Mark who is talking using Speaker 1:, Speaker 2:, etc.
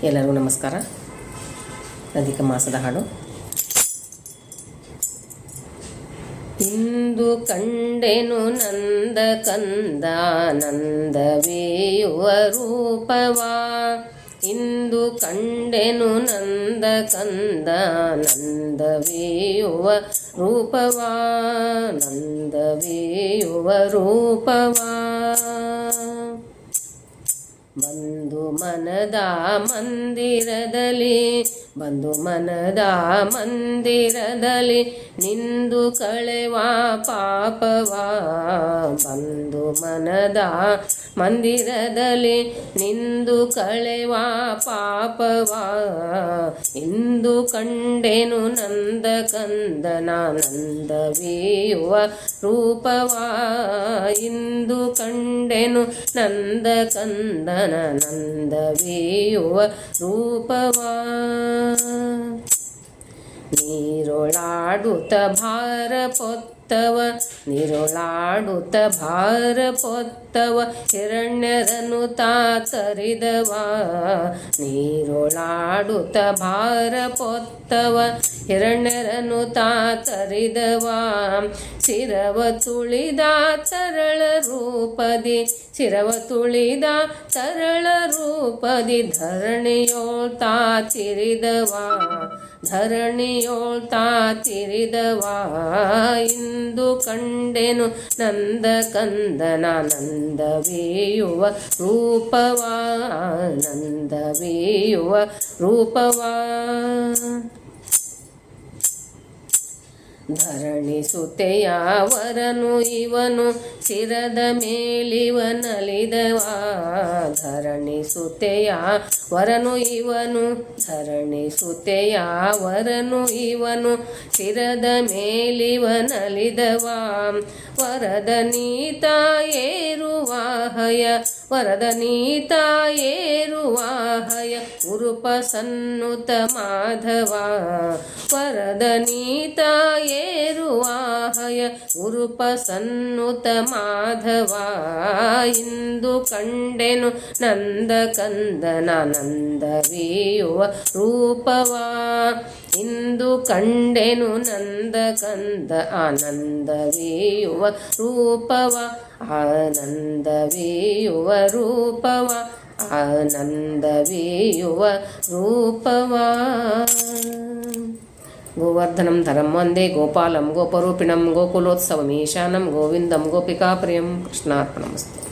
Speaker 1: ಎಲ್ಲರಿಗೂ ನಮಸ್ಕಾರ. ಅಧಿಕ ಮಾಸದ ಹಾಡು. ಇಂದು ಕಂಡೆನು ನಂದ ಕಂದ ನಂದವೇಯುವ ರೂಪವಾ, ಇಂದು ಕಂಡೆನು ನಂದ ಕಂದ ನಂದವೇಯುವ ರೂಪವಾ, ನಂದವೇಯುವ ರೂಪವಾ. ಬಂದು ಮನದ ಮಂದಿರದಲ್ಲಿ, ಬಂದು ಮನದ ಮಂದಿರದಲ್ಲಿ ನಿಂದು ಕಳೆವ ಪಾಪವಾ, ಬಂದು ಮನದ ಮಂದಿರದಲ್ಲಿ ನಿಂದು ಕಳೆವ ಪಾಪವಾ. ಇಂದು ಕಂಡೆನು ನಂದ ಕಂದನ ನಂದವೇಯುವ ರೂಪವಾ, ಇಂದು ಕಂಡೆನು ನಂದ ಕಂದನ ನಂದವೇಯುವ ರೂಪವಾ. ನೀರೊಳಾಡುತ್ತ ಭಾರ ಪೊತ್ತವ, ನೀರೊಳಾಡುತ್ತ ಭಾರ ಪೊತ್ತವ ಹಿರಣ್ಯರನು ತಾತರಿದವ, ನೀರೊಳಾಡುತ್ತ ಭಾರ ಪೊತ್ತವ ಹಿರಣ್ಯರನು ತಾತರಿದವ. ಶಿರವ ತುಳಿದ ತರಳ ರೂಪದಿ, ಶಿರವ ತುಳಿದ ತರಳ ರೂಪದಿ ಧರಣಿಯೋಳ್ ತಾತಿರಿದವ, ಧರಣಿಯೋಳ್ ತಾತಿರಿದವ. ಇಂದು ಕಂಡೆನು ನಂದ ಕಂದನ ನಂದವೇಯುವ ರೂಪವಾ, ನಂದವೇಯುವ ರೂಪವಾ. ಧರಣಿ ಸುತೆಯ ವರನು ಇವನು ಶಿರದ ಮೇಲಿವನಲಿದವ, ಧರಣಿ ಸುತೆಯ ವರನು ಇವನು, ಧರಣಿ ಸುತೆಯ ವರನು ಇವನು ಶಿರದ ಮೇಲಿವನಲಿದವ. ವರದ ನೀತ ಏರುವಾಹಯ, ವರದ ನೀತ ಏರುವಾಹಯ ಉರುಪ ಸನ್ನುತ ಮಾಧವ, ವರದ ನೀತ ಏರುವಾಹಯ ಉರುಪ ಸನ್ನುತ ಮಾಧವ. ಇಂದು ಕಂಡೆನು ನಂದ ಕಂದನ ನಂದವೇಯುವ ರೂಪವಾ, ಇಂದು ಕಂಡೆನು ನಂದ ಕಂದ ಆನಂದವೇಯುವ ರೂಪವ, ಆನಂದವೇಯುವ ರೂಪವ, ಆನಂದವೇಯುವ ರೂಪವಾ. ಗೋವರ್ಧನಂ ಧರಂ ವಂದೇ ಗೋಪಾಲಂ ಗೋಪರೂಪಿಣಂ ಗೋಕುಲೋತ್ಸವಂ ಈಶಾನಂ ಗೋವಿಂದಂ ಗೋಪಿಕಾಪ್ರಿಯಂ. ಕೃಷ್ಣಾರ್ಪಣಮಸ್ತು.